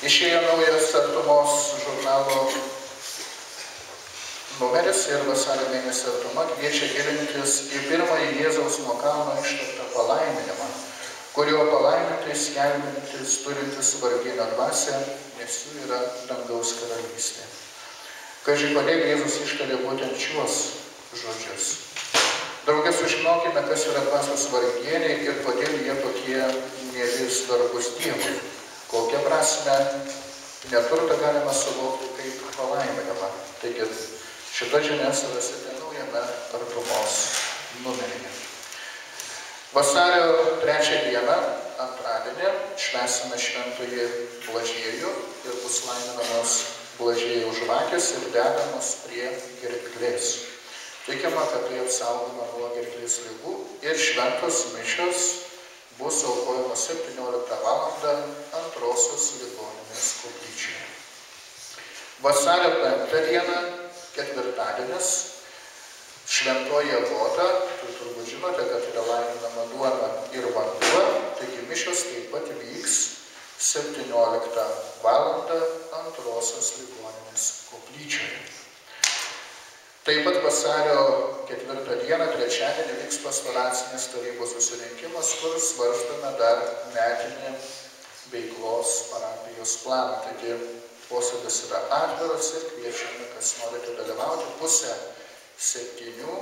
Išėjo naujas Artumos žurnalo numeris ir vasario mėnesio Artuma kviečia gilintis į pirmąjį Jėzaus nuo kalno ištartą palaiminimą, kurio palaimintai skelbiantis turintis vargdienio dvasią, nes jų yra dangaus karalystė. Kaži, kodėl Jėzus ištarė būtent šiuos žodžius. Drauge sužinokime, kas yra dvasios vargdieniai ir kodėl jie tokie mieli svarbus Dievui. Kokią prasme neturtą galima suvokti kaip palaiminimą. Taigi, šitą žinią surasite naujame Artumos numeryje. Vasario 3 dieną, antradienį, švęsime šventąjį Blažiejų ir bus laiminamos Blažiejų žvakės ir dedamos prie gerklės. Tikima, kad tai apsaugoma nuo gerklės ligų ir šventos mišios bus aukojamos 17 valandą Antrosios ligoninės koplyčioje. Vasario 5 dieną, ketvirtadienis, šventoji Agota, tai turbūt žinote, kad yra laiminama duona ir vanduo, taigi mišios taip pat vyks 17 valandą Antrosios ligoninės koplyčioje. Taip pat vasario 4 dieną, trečiadienį, vyks pastoracinės tarybos susirinkimas, kur svarstame dar metinį veiklos parapijos planą. Taigi posėdis yra atviras ir kviečiame, kas norite dalyvauti, 6:30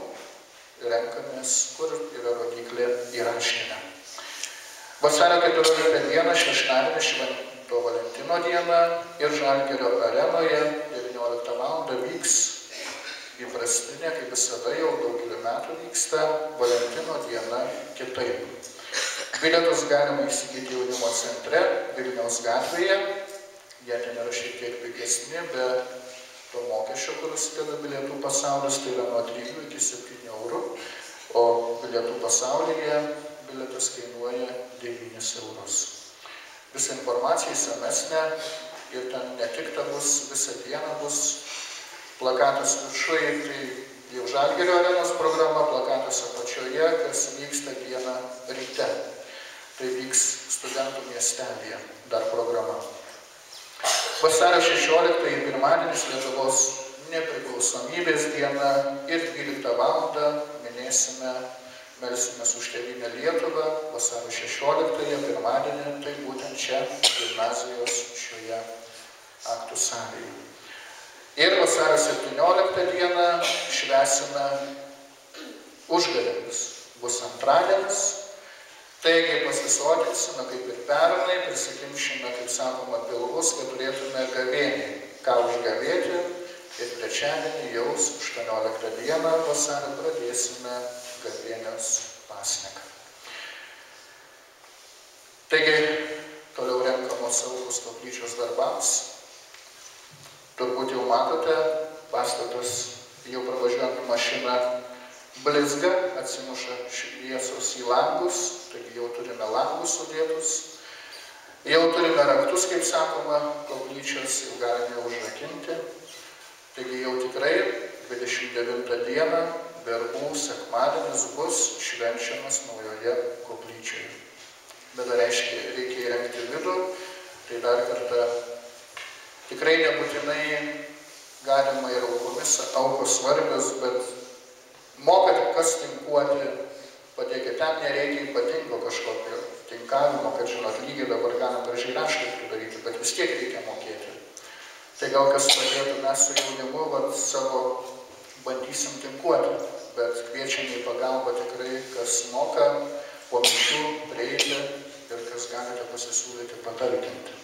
renkamės, kur yra rodyklė įraštinė. Vasario 14 dieną, šeštadienį, Švento Valentino diena ir Žalgirio arenoje 19 valandą vyks įprastinė, kaip visada jau daugelį metų vyksta, Valentino diena kitaip. Bilietus galima įsigyti jaunimo centre, Vilniaus gatvėje. Jie ten yra šiek tiek pigesni, be to mokesčio, kuris deda bilietų pasaulis, tai yra nuo 3 iki 7 eurų, o bilietų pasaulyje bilietas kainuoja 9 eurus. Visa informacija įsamesnė ir ten ne tik ta bus, visą dieną bus plakatas viršuje, tai jau Žalgirio arenos programa, plakatas apačioje, kas vyksta dieną ryte. Tai vyks studentų miestelėje dar programa. Vasario 16 pirmadienis Lietuvos nepriklausomybės diena ir 12 valandą minėsime, melsimės už tėvynę Lietuvą. Vasario 16 pirmadienį, tai būtent čia gimnazijos šioje aktų salėje. Ir vasario 17 dieną švęsime užgavėnes. Bus antradienis, taigi pasisotinsime kaip ir pernai, prisikimšime, kaip sakoma, pilvus, kad turėtume gavėnį, ką užgavėti. Ir trečiadienį jau 18 dieną vasario pradėsime gavėnios pasniką. Taigi, toliau renkamos aukos koplyčios darbams. Turbūt jau matote, pastatas jau pravažiuojant mašiną blizga, atsimuša šviesos į langus, taigi jau turime langus sudėtus. Jau turime raktus, kaip sakoma, koplyčios jau galime užrakinti. Taigi jau tikrai 29 dieną, verbų sekmadienis, bus švenčiamas naujoje koplyčioje. Bet dar reikia įrengti vidų, tai dar kartą tikrai nebūtinai galima ir aukomis, aukos svarbios, bet mokate kas tinkuoti, padėkite, ten nereikia ypatingo kažkokio tinkavimo, kad žinot, lygiai dabar galim gražiai raštą pridaryti, bet vis tiek reikia mokėti. Tai gal kas padėtų, mes su jaunimu savo bandysim tinkuoti, bet kviečiame į pagalbą tikrai, kas moka po mišių prieiti ir kas galite pasisiūlyti patalkinti.